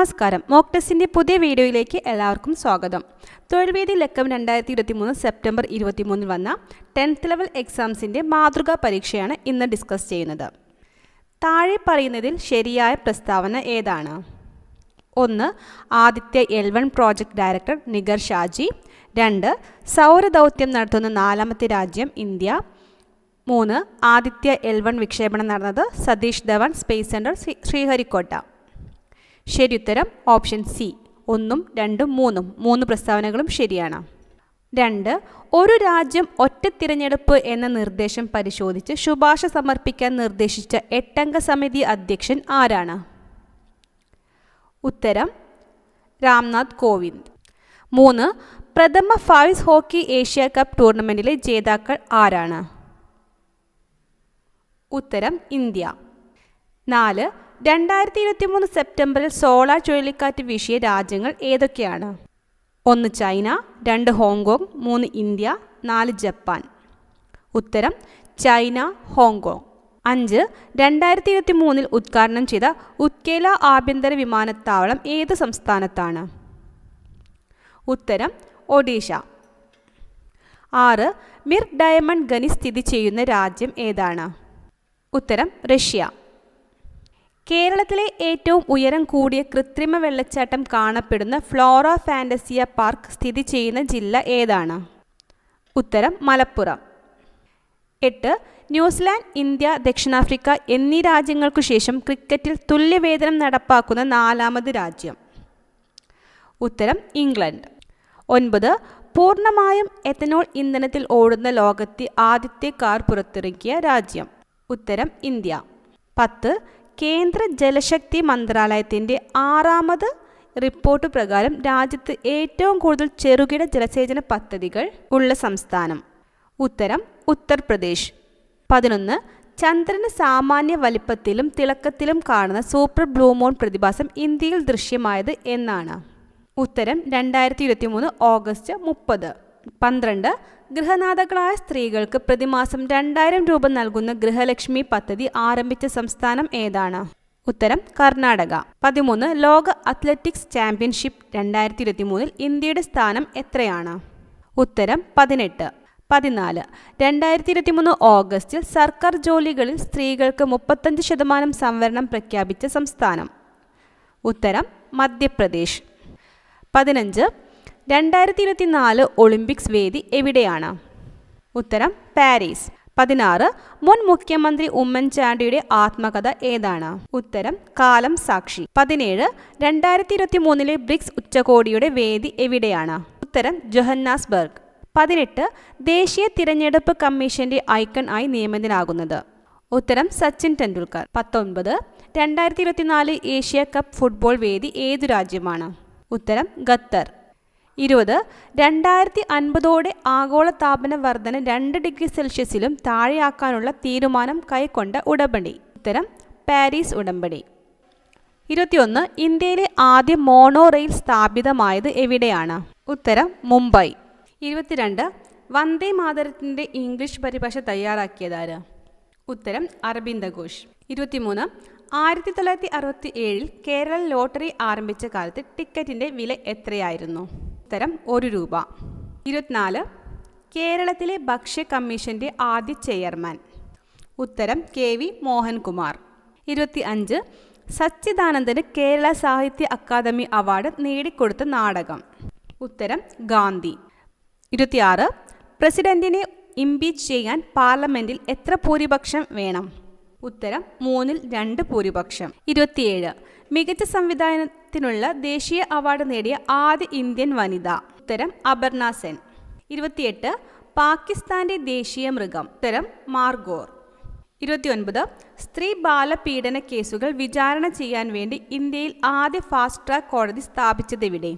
നമസ്കാരം. മോക്ക് ടെസ്റ്റിൻ്റെ പുതിയ വീഡിയോയിലേക്ക് എല്ലാവർക്കും സ്വാഗതം. തൊഴിൽവേദി ലക്കം 2023 സെപ്റ്റംബർ 23 വന്ന 10th ലെവൽ എക്സാംസിൻ്റെ മാതൃകാ പരീക്ഷയാണ് ഇന്ന് ഡിസ്കസ് ചെയ്യുന്നത്. താഴെ പറയുന്നതിൽ ശരിയായ പ്രസ്താവന ഏതാണ്? 1. Aditya L1 project director Nigar Shaji. 2. സൗരദൗത്യം നടത്തുന്ന 4ാമത്തെ രാജ്യം ഇന്ത്യ. 3. ആദിത്യ L1 വിക്ഷേപണം നടന്നത് സതീഷ് ധവൻ സ്പേസ് സെൻറ്റർ ശ്രീഹരിക്കോട്ട. ശരി ഉത്തരം ഓപ്ഷൻ സി. 1, 2, 3 മൂന്ന് പ്രസ്താവനകളും ശരിയാണ്. 2. ഒരു രാജ്യം ഒറ്റ തിരഞ്ഞെടുപ്പ് എന്ന നിർദ്ദേശം പരിശോധിച്ച് ശുപാർശ സമർപ്പിക്കാൻ നിർദ്ദേശിച്ച 8-അംഗ സമിതി അധ്യക്ഷൻ ആരാണ്? ഉത്തരം രാംനാഥ് കോവിന്ദ്. 3. പ്രഥമ ഫൈവ്സ് ഹോക്കി ഏഷ്യ കപ്പ് ടൂർണമെൻറ്റിലെ ജേതാക്കൾ ആരാണ്? ഉത്തരം ഇന്ത്യ. 4. 2023 സെപ്റ്റംബറിൽ സോളാർ ചുഴലിക്കാറ്റ് വീശിയ രാജ്യങ്ങൾ ഏതൊക്കെയാണ്? 1 ചൈന, 2 ഹോങ്കോങ്, 3 ഇന്ത്യ, 4 ജപ്പാൻ. ഉത്തരം ചൈന, ഹോങ്കോങ്. 5. 2023 ഉദ്ഘാടനം ചെയ്ത ഉത്കേല ആഭ്യന്തര വിമാനത്താവളം ഏത് സംസ്ഥാനത്താണ്? ഉത്തരം ഒഡീഷ. 6. മിർ ഡയമണ്ട് ഖനി സ്ഥിതി ചെയ്യുന്ന രാജ്യം ഏതാണ്? ഉത്തരം റഷ്യ. കേരളത്തിലെ ഏറ്റവും ഉയരം കൂടിയ കൃത്രിമ വെള്ളച്ചാട്ടം കാണപ്പെടുന്ന ഫ്ലോറ ഫാൻറ്റസിയ പാർക്ക് സ്ഥിതി ചെയ്യുന്ന ജില്ല ഏതാണ്? ഉത്തരം മലപ്പുറം. 8. ന്യൂസിലാൻഡ്, ഇന്ത്യ, ദക്ഷിണാഫ്രിക്ക എന്നീ രാജ്യങ്ങൾക്കു ശേഷം ക്രിക്കറ്റിൽ തുല്യവേതനം നടപ്പാക്കുന്ന 4ാമത് രാജ്യം? ഉത്തരം ഇംഗ്ലണ്ട്. 9. പൂർണ്ണമായും എഥനോൾ ഇന്ധനത്തിൽ ഓടുന്ന ലോകത്തെ ആദ്യത്തെ കാർ പുറത്തിറക്കിയ രാജ്യം? ഉത്തരം ഇന്ത്യ. 10. കേന്ദ്ര ജലശക്തി മന്ത്രാലയത്തിൻ്റെ 6ാമത് റിപ്പോർട്ട് പ്രകാരം രാജ്യത്ത് ഏറ്റവും കൂടുതൽ ചെറുകിട ജലസേചന പദ്ധതികൾ ഉള്ള സംസ്ഥാനം? ഉത്തരം ഉത്തർപ്രദേശ്. 11. ചന്ദ്രന് സാമാന്യ വലിപ്പത്തിലും തിളക്കത്തിലും കാണുന്ന സൂപ്പർ ബ്ലൂ മൂൺ പ്രതിഭാസം ഇന്ത്യയിൽ ദൃശ്യമായത് എന്നാണ്? ഉത്തരം 2023 ഓഗസ്റ്റ് 30. 12. ഗൃഹനാഥകളായ സ്ത്രീകൾക്ക് പ്രതിമാസം 2000 രൂപ നൽകുന്ന ഗൃഹലക്ഷ്മി പദ്ധതി ആരംഭിച്ച സംസ്ഥാനം ഏതാണ്? ഉത്തരം കർണാടക. 13. ലോക അത്ലറ്റിക്സ് ചാമ്പ്യൻഷിപ്പ് 2023 ഇന്ത്യയുടെ സ്ഥാനം എത്രയാണ്? ഉത്തരം 18. 14. 2023 ഓഗസ്റ്റിൽ സർക്കാർ ജോലികളിൽ സ്ത്രീകൾക്ക് 35% സംവരണം പ്രഖ്യാപിച്ച സംസ്ഥാനം? ഉത്തരം മധ്യപ്രദേശ്. 15. 2024 ഒളിമ്പിക്സ് വേദി എവിടെയാണ്? ഉത്തരം പാരീസ്. 16. മുൻ മുഖ്യമന്ത്രി ഉമ്മൻചാണ്ടിയുടെ ആത്മകഥ ഏതാണ്? ഉത്തരം കാലം സാക്ഷി. 17. 2023 ബ്രിക്സ് ഉച്ചകോടിയുടെ വേദി എവിടെയാണ്? ഉത്തരം ജോഹന്നാസ്ബർഗ്. 18. ദേശീയ തിരഞ്ഞെടുപ്പ് കമ്മീഷന്റെ ഐക്കൺ ആയി നിയമിതനാകുന്നത്? ഉത്തരം Sachin Tendulkar. 19. 2024 Asia cup football വേദി ഏതു രാജ്യമാണ്? ഉത്തരം ഖത്തർ. 20. 2050 ആഗോളതാപന വർധന 2 ഡിഗ്രി സെൽഷ്യസിലും താഴെയാക്കാനുള്ള തീരുമാനം കൈക്കൊണ്ട ഉടമ്പടി? ഉത്തരം പാരീസ് ഉടമ്പടി. 21. ഇന്ത്യയിലെ ആദ്യ മോണോ റെയിൽ സ്ഥാപിതമായത് എവിടെയാണ്? ഉത്തരം മുംബൈ. 22. വന്ദേ മാതരത്തിൻ്റെ ഇംഗ്ലീഷ് പരിഭാഷ തയ്യാറാക്കിയതാര്? ഉത്തരം അരബിന്ദ ഘോഷ്. 23. 1967 കേരള ലോട്ടറി ആരംഭിച്ച കാലത്ത് ടിക്കറ്റിൻ്റെ വില എത്രയായിരുന്നു? ഉത്തരം 1 രൂപ. 24. കേരളത്തിലെ ഭക്ഷ്യ കമ്മീഷന്റെ ആദ്യ ചെയർമാൻ? ഉത്തരം KV മോഹൻകുമാർ. 25. സച്ചിദാനന്ദന് കേരള സാഹിത്യ അക്കാദമി അവാർഡ് നേടിക്കൊടുത്ത നാടകം? ഉത്തരം ഗാന്ധി. 26. പ്രസിഡന്റിനെ ഇംപീച്ച് ചെയ്യാൻ പാർലമെന്റിൽ എത്ര ഭൂരിപക്ഷം വേണം? ഉത്തരം 3/2 ഭൂരിപക്ഷം. 27. മികച്ച സംവിധാനത്തിനുള്ള ദേശീയ അവാർഡ് നേടിയ ആദ്യ ഇന്ത്യൻ വനിത? ഉത്തരം അപർണ സെൻ. 28. പാകിസ്ഥാന്റെ ദേശീയ മൃഗം? ഉത്തരം മാർഗോർ. 29. സ്ത്രീ ബാലപീഡന കേസുകൾ വിചാരണ ചെയ്യാൻ വേണ്ടി ഇന്ത്യയിൽ ആദ്യ ഫാസ്റ്റ് ട്രാക്ക് കോടതി സ്ഥാപിച്ചതെവിടെ?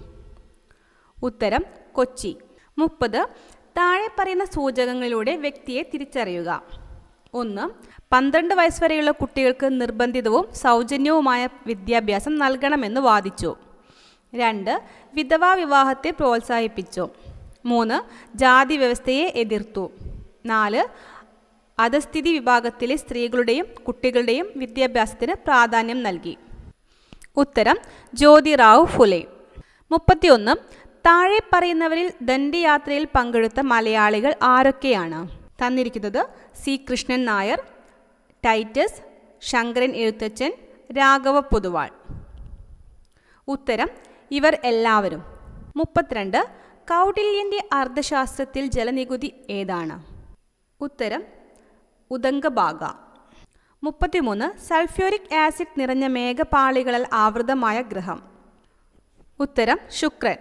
ഉത്തരം കൊച്ചി. 30. താഴെ പറയുന്ന സൂചകങ്ങളിലൂടെ വ്യക്തിയെ തിരിച്ചറിയുക. 1. 12 വയസ്സ് വരെയുള്ള കുട്ടികൾക്ക് നിർബന്ധിതവും സൗജന്യവുമായ വിദ്യാഭ്യാസം നൽകണമെന്ന് വാദിച്ചു. 2. വിധവാ വിവാഹത്തെ പ്രോത്സാഹിപ്പിച്ചു. 3. ജാതി വ്യവസ്ഥയെ എതിർത്തു. 4. അധസ്ഥിതി വിഭാഗത്തിലെ സ്ത്രീകളുടെയും കുട്ടികളുടെയും വിദ്യാഭ്യാസത്തിന് പ്രാധാന്യം നൽകി. ഉത്തരം ജ്യോതിറാവു ഫുലെ. 31. താഴെ പറയുന്നവരിൽ ദണ്ഡിയാത്രയിൽ പങ്കെടുത്ത മലയാളികൾ ആരൊക്കെയാണ്? തന്നിരിക്കുന്നത് സി കൃഷ്ണൻ നായർ, ടൈറ്റസ്, ശങ്കരൻ എഴുത്തച്ഛൻ, രാഘവ പൊതുവാൾ. ഉത്തരം ഇവർ എല്ലാവരും. 32. കൗടില്യൻ്റെ അർത്ഥശാസ്ത്രത്തിൽ ജലനികുതി ഏതാണ്? ഉത്തരം ഉദംഗഭാഗ. 33. സൾഫ്യൂരിക് ആസിഡ് നിറഞ്ഞ മേഘപാളികളാൽ ആവൃതമായ ഗ്രഹം. ഉത്തരം ശുക്രൻ.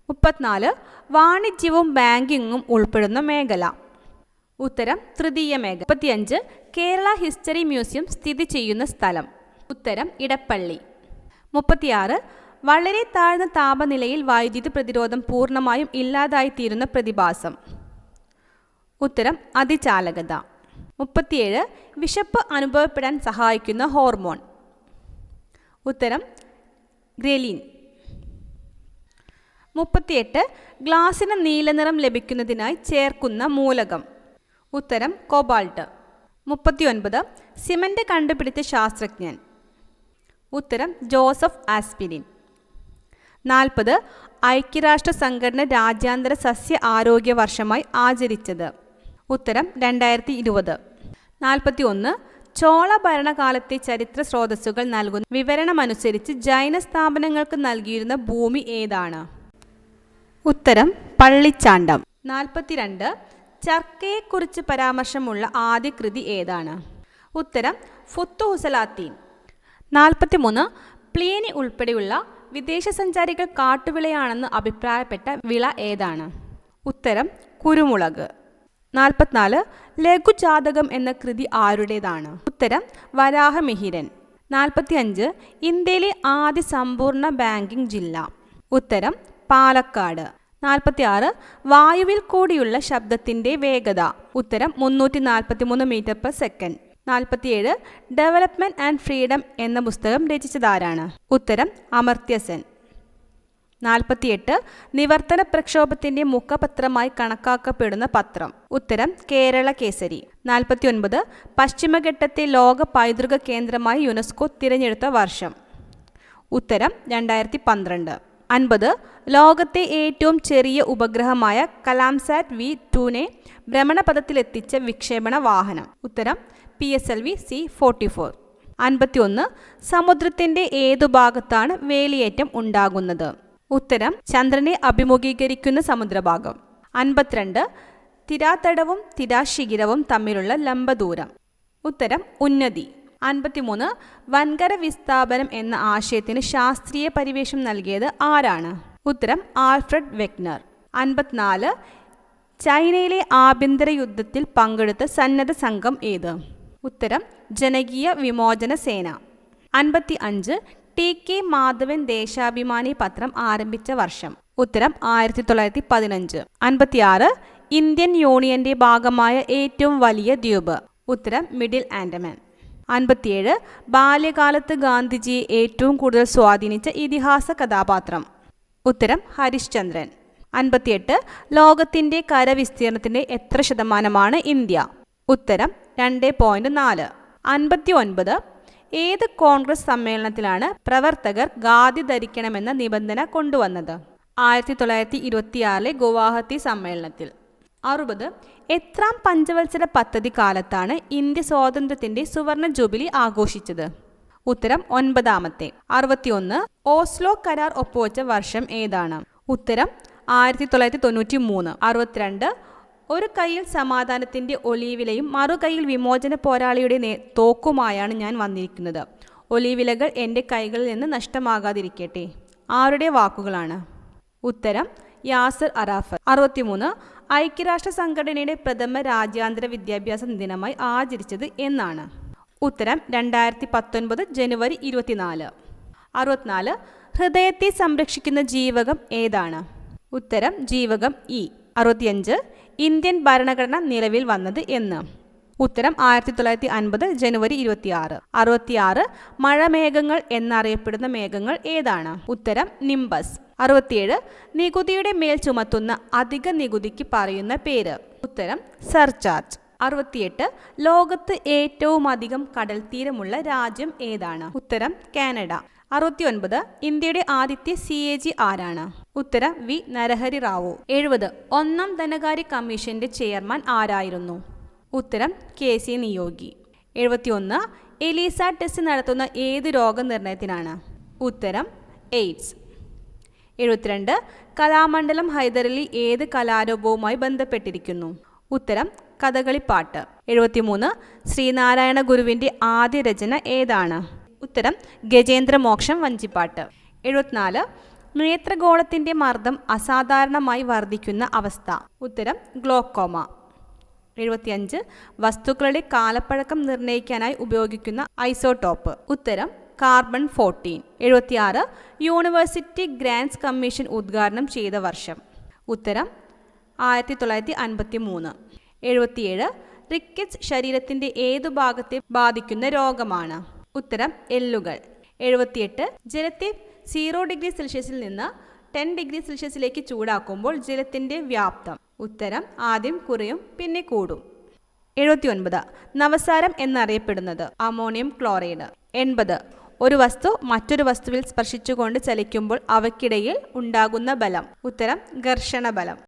34. വാണിജ്യവും ബാങ്കിങ്ങും ഉൾപ്പെടുന്ന മേഖല. ഉത്തരം തൃതീയ മേഖല. 35. കേരള ഹിസ്റ്ററി മ്യൂസിയം സ്ഥിതി ചെയ്യുന്ന സ്ഥലം. ഉത്തരം ഇടപ്പള്ളി. 36. വളരെ താഴ്ന്ന താപനിലയിൽ വൈദ്യുതി പ്രതിരോധം പൂർണ്ണമായും ഇല്ലാതായിത്തീരുന്ന പ്രതിഭാസം. ഉത്തരം അതിചാലകത. 37. വിശപ്പ് അനുഭവപ്പെടാൻ സഹായിക്കുന്ന ഹോർമോൺ. ഉത്തരം ഗ്രേലിൻ. 38. ഗ്ലാസിന് നീലനിറം ലഭിക്കുന്നതിനായി ചേർക്കുന്ന മൂലകം. ഉത്തരം കോബാൾട്ട്. 39. സിമന്റ് കണ്ടുപിടിച്ച ശാസ്ത്രജ്ഞൻ. ഉത്തരം ജോസഫ് ആസ്പിരിൻ. 40. ഐക്യരാഷ്ട്ര സംഘടന രാജ്യാന്തര സസ്യ ആരോഗ്യ വർഷമായി ആചരിച്ചത്. ഉത്തരം 2020. 41. ചോള ഭരണകാലത്തെ ചരിത്ര സ്രോതസ്സുകൾ നൽകുന്ന വിവരണമനുസരിച്ച് ജൈന സ്ഥാപനങ്ങൾക്ക് നൽകിയിരുന്ന ഭൂമി ഏതാണ്? ഉത്തരം പള്ളിച്ചാണ്ടം. 42. ചർക്കയെക്കുറിച്ച് പരാമർശമുള്ള ആദ്യ കൃതി ഏതാണ്? ഉത്തരം ഫുത്തുഹുസലാത്തീൻ. 43. പ്ലീനി ഉൾപ്പെടെയുള്ള വിദേശ സഞ്ചാരികൾ കാട്ടുവിളയാണെന്ന് അഭിപ്രായപ്പെട്ട വിള ഏതാണ്? ഉത്തരം കുരുമുളക്. 44. ലഘുജാതകം എന്ന കൃതി ആരുടേതാണ്? ഉത്തരം വരാഹമിഹിരൻ. 45. ഇന്ത്യയിലെ ആദ്യ സമ്പൂർണ്ണ ബാങ്കിംഗ് ജില്ല. ഉത്തരം പാലക്കാട്. 46. വായുവിൽ കൂടിയുള്ള ശബ്ദത്തിൻ്റെ വേഗത. ഉത്തരം 343 മീറ്റർ/സെക്കൻഡ്. 47. ഡെവലപ്മെന്റ് ആൻഡ് ഫ്രീഡം എന്ന പുസ്തകം രചിച്ചതാരാണ്? ഉത്തരം അമർത്യ സെൻ. 48. നിവർത്തന പ്രക്ഷോഭത്തിന്റെ മുഖപത്രമായി കണക്കാക്കപ്പെടുന്ന പത്രം. ഉത്തരം കേരള കേസരി. 49. പശ്ചിമഘട്ടത്തെ ലോക പൈതൃക കേന്ദ്രമായി യുനെസ്കോ തിരഞ്ഞെടുത്ത വർഷം. ഉത്തരം 2012. 50. ലോകത്തെ ഏറ്റവും ചെറിയ ഉപഗ്രഹമായ കലാംസാറ്റ് V2 ഭ്രമണപഥത്തിലെത്തിച്ച വിക്ഷേപണ വാഹനം. ഉത്തരം PSLV C-44. 51. സമുദ്രത്തിന്റെ ഏതു ഭാഗത്താണ് വേലിയേറ്റം ഉണ്ടാകുന്നത്? ഉത്തരം ചന്ദ്രനെ അഭിമുഖീകരിക്കുന്ന സമുദ്രഭാഗം. 52. തിരാതടവും തിരാശിഖിരവും തമ്മിലുള്ള ലംബദൂരം. ഉത്തരം ഉന്നതി. 53. വൻകര വിസ്ഥാപനം എന്ന ആശയത്തിന് ശാസ്ത്രീയ പരിവേഷം നൽകിയത് ആരാണ്? ഉത്തരം ആൽഫ്രഡ് വെഗ്നർ. 54. ചൈനയിലെ ആഭ്യന്തര യുദ്ധത്തിൽ പങ്കെടുത്ത സന്നദ്ധ സംഘം ഏത്? ഉത്തരം ജനകീയ വിമോചന സേന. 55. TK മാധവൻ ദേശാഭിമാനി പത്രം ആരംഭിച്ച വർഷം. ഉത്തരം 1915. 56. ഇന്ത്യൻ യൂണിയന്റെ ഭാഗമായ ഏറ്റവും വലിയ ദ്വീപ്. ഉത്തരം മിഡിൽ ആൻഡമാൻ. 57. ബാല്യകാലത്ത് ഗാന്ധിജിയെ ഏറ്റവും കൂടുതൽ സ്വാധീനിച്ച ഇതിഹാസ കഥാപാത്രം. ഉത്തരം ഹരിശ്ചന്ദ്രൻ. 58. ലോകത്തിന്റെ കരവിസ്തീർണത്തിന്റെ എത്ര ശതമാനമാണ് ഇന്ത്യ? ഉത്തരം 2.4. 59. ഏത് കോൺഗ്രസ് സമ്മേളനത്തിലാണ് പ്രവർത്തകർ ഖാദി ധരിക്കണമെന്ന നിബന്ധന കൊണ്ടുവന്നത്? 1926 ഗുവാഹത്തി സമ്മേളനത്തിൽ. 60. എത്രാം പഞ്ചവത്സര പദ്ധതി കാലത്താണ് ഇന്ത്യ സ്വാതന്ത്ര്യത്തിന്റെ സുവർണ ജൂബിലി ആഘോഷിച്ചത്? ഉത്തരം 9ാമത്തെ. 61. ഓസ്ലോ കരാർ ഒപ്പുവെച്ച വർഷം ഏതാണ്? ഉത്തരം 1993. 62. ഒരു കൈയിൽ സമാധാനത്തിന്റെ ഒലീവിലയും മറുകൈയിൽ വിമോചന പോരാളിയുടെ തോക്കുമായാണ് ഞാൻ വന്നിരിക്കുന്നത്. ഒലീവിലകൾ എൻ്റെ കൈകളിൽ നിന്ന് നഷ്ടമാകാതിരിക്കട്ടെ. ആരുടെ വാക്കുകളാണ്? ഉത്തരം യാസർ അറാഫത്ത്. 63. ഐക്യരാഷ്ട്ര സംഘടനയുടെ പ്രഥമ രാജ്യാന്തര വിദ്യാഭ്യാസ ദിനമായി ആചരിച്ചത് എന്നാണ്? ഉത്തരം 2019 ജനുവരി 24. 64. ഹൃദയത്തെ സംരക്ഷിക്കുന്ന ജീവകം ഏതാണ്? ഉത്തരം ജീവകം ഇ. 65. ഇന്ത്യൻ ഭരണഘടന നിലവിൽ വന്നത് എന്ന്? ഉത്തരം 1950 ജനുവരി 26. 66. മഴമേഘങ്ങൾ എന്നറിയപ്പെടുന്ന മേഘങ്ങൾ ഏതാണ്? ഉത്തരം നിംബസ്. 67. നികുതിയുടെ മേൽ ചുമത്തുന്ന അധിക നികുതിക്ക് പറയുന്ന പേര്? ഉത്തരം സർചാർജ്. 68. ലോകത്ത് ഏറ്റവും അധികം കടൽ തീരമുള്ള രാജ്യം ഏതാണ്? ഉത്തരം കാനഡ. 69. ഇന്ത്യയുടെ ആദ്യത്തെ CAG ആരാണ്? ഉത്തരം വി നരഹരി റാവു. 70. ഒന്നാം ധനകാര്യ കമ്മീഷന്റെ ചെയർമാൻ ആരായിരുന്നു? ഉത്തരം KC നിയോഗി. 71. എലീസ ടെസ്റ്റ് നടത്തുന്ന ഏത് രോഗനിർണയത്തിനാണ്? ഉത്തരം എയ്ഡ്സ്. 72. കലാമണ്ഡലം ഹൈദരലി ഏത് കലാരൂപവുമായി ബന്ധപ്പെട്ടിരിക്കുന്നു? ഉത്തരം കഥകളിപ്പാട്ട്. 73. ശ്രീനാരായണ ഗുരുവിൻ്റെ ആദ്യ രചന ഏതാണ്? ഉത്തരം ഗജേന്ദ്രമോക്ഷം വഞ്ചിപ്പാട്ട്. 74. നേത്രഗോളത്തിൻ്റെ മർദ്ദം അസാധാരണമായി വർദ്ധിക്കുന്ന അവസ്ഥ? ഉത്തരം ഗ്ലോക്കോമ. 75. വസ്തുക്കളുടെ കാലപ്പഴക്കം നിർണ്ണയിക്കാനായി ഉപയോഗിക്കുന്ന ഐസോടോപ്പ്? ഉത്തരം കാർബൺ 14. 76. യൂണിവേഴ്സിറ്റി ഗ്രാൻറ്റ്സ് കമ്മീഷൻ ഉദ്ഘാടനം ചെയ്ത വർഷം? ഉത്തരം 1953. 77. റിക്കറ്റ്സ് ശരീരത്തിൻ്റെ ഏതു ഭാഗത്തെ ബാധിക്കുന്ന രോഗമാണ്? ഉത്തരം എല്ലുകൾ. 78. ജലത്തെ 0 ഡിഗ്രി സെൽഷ്യസിൽ നിന്ന് 10 ഡിഗ്രി സെൽഷ്യസിലേക്ക് ചൂടാക്കുമ്പോൾ ജലത്തിൻ്റെ വ്യാപ്തം? ഉത്തരം ആദ്യം കുറയും പിന്നെ കൂടും. 79. നവസാരം എന്നറിയപ്പെടുന്നത്? Ammonium chloride. 80. ഒരു വസ്തു മറ്റൊരു വസ്തുവിൽ സ്പർശിച്ചുകൊണ്ട് ചലിക്കുമ്പോൾ അവയ്ക്കിടയിൽ ഉണ്ടാകുന്ന ബലം? ഉത്തരം ഘർഷണ ബലം.